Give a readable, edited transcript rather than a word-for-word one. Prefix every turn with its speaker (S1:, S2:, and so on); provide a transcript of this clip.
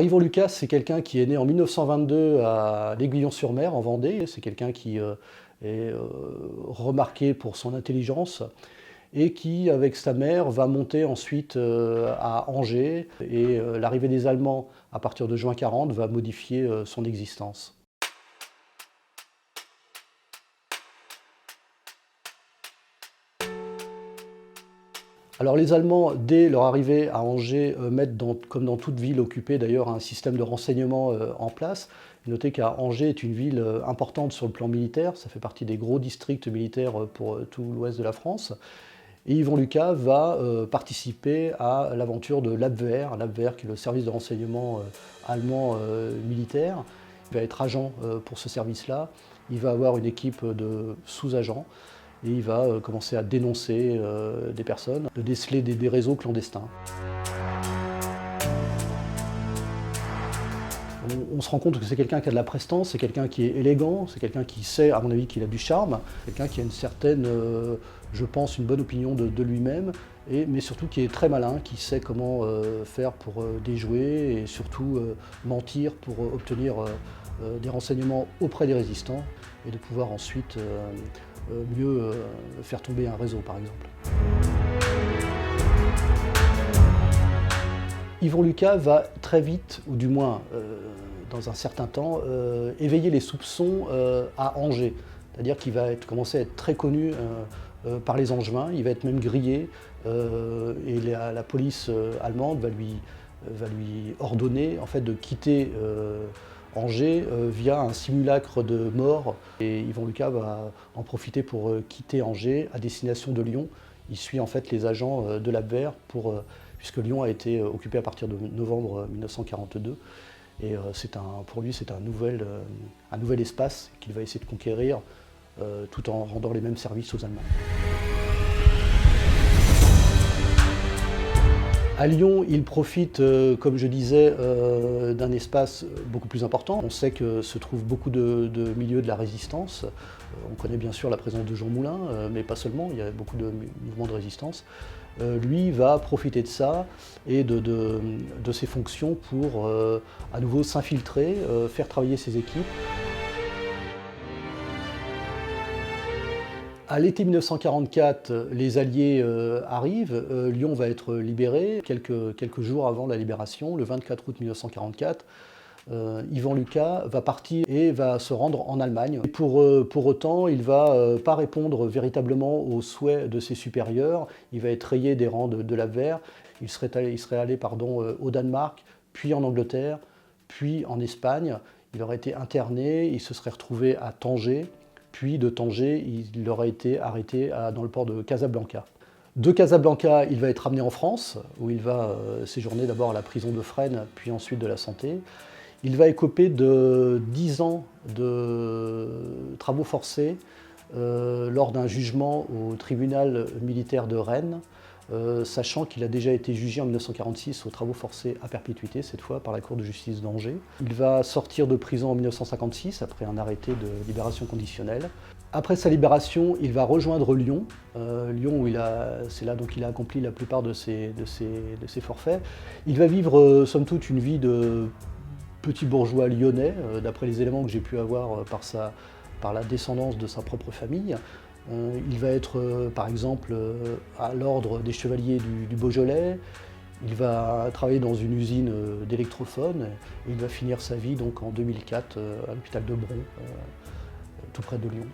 S1: Yvon Lucas, c'est quelqu'un qui est né en 1922 à l'Aiguillon-sur-Mer, en Vendée. C'est quelqu'un qui est remarqué pour son intelligence et qui, avec sa mère, va monter ensuite à Angers. Et l'arrivée des Allemands à partir de juin 40 va modifier son existence. Alors les Allemands, dès leur arrivée à Angers, mettent, comme dans toute ville occupée d'ailleurs, un système de renseignement en place. Notez qu'à Angers est une ville importante sur le plan militaire, ça fait partie des gros districts militaires pour tout l'ouest de la France. Et Yvon Lucas va participer à l'aventure de l'Abwehr, l'Abwehr qui est le service de renseignement allemand militaire. Il va être agent pour ce service-là, il va avoir une équipe de sous-agents, et il va commencer à dénoncer des personnes, de déceler des réseaux clandestins. On se rend compte que c'est quelqu'un qui a de la prestance, c'est quelqu'un qui est élégant, c'est quelqu'un qui sait, à mon avis, qu'il a du charme, quelqu'un qui a une certaine, je pense, une bonne opinion de lui-même, mais surtout qui est très malin, qui sait comment faire pour déjouer et surtout mentir pour obtenir des renseignements auprès des résistants et de pouvoir ensuite mieux faire tomber un réseau, par exemple. Yvon Lucas va très vite, ou du moins dans un certain temps, éveiller les soupçons à Angers. C'est-à-dire qu'il va commencer à être très connu par les Angevins, il va être même grillé, et la police allemande va lui ordonner en fait, de quitter Angers via un simulacre de mort. Et Yvon Lucas va en profiter pour quitter Angers à destination de Lyon. Il suit en fait les agents de l'Abwehr puisque Lyon a été occupé à partir de novembre 1942. Et pour lui, c'est un nouvel espace qu'il va essayer de conquérir tout en rendant les mêmes services aux Allemands. À Lyon, il profite, comme je disais, d'un espace beaucoup plus important. On sait que se trouvent beaucoup de milieux de la résistance. On connaît bien sûr la présence de Jean Moulin, mais pas seulement, il y a beaucoup de mouvements de résistance. Lui va profiter de ça et de ses fonctions pour à nouveau s'infiltrer, faire travailler ses équipes. À l'été 1944, les Alliés arrivent, Lyon va être libéré. Quelques jours avant la libération, le 24 août 1944, Yvon Lucas va partir et va se rendre en Allemagne. Et pour autant, il ne va pas répondre véritablement aux souhaits de ses supérieurs. Il va être rayé des rangs de l'Abwehr. Il serait allé au Danemark, puis en Angleterre, puis en Espagne. Il aurait été interné, il se serait retrouvé à Tanger. Puis de Tanger, il aurait été arrêté dans le port de Casablanca. De Casablanca, il va être ramené en France, où il va séjourner d'abord à la prison de Fresnes, puis ensuite de la Santé. Il va écoper de 10 ans de travaux forcés lors d'un jugement au tribunal militaire de Rennes, sachant qu'il a déjà été jugé en 1946 aux travaux forcés à perpétuité, cette fois par la Cour de justice d'Angers. Il va sortir de prison en 1956 après un arrêté de libération conditionnelle. Après sa libération, il va rejoindre Lyon, Lyon c'est là donc il a accompli la plupart de ses forfaits. Il va vivre somme toute une vie de petit bourgeois lyonnais, d'après les éléments que j'ai pu avoir par la descendance de sa propre famille. Il va être, par exemple, à l'ordre des chevaliers du Beaujolais. Il va travailler dans une usine d'électrophones et il va finir sa vie donc, en 2004 à l'hôpital de Bron, tout près de Lyon.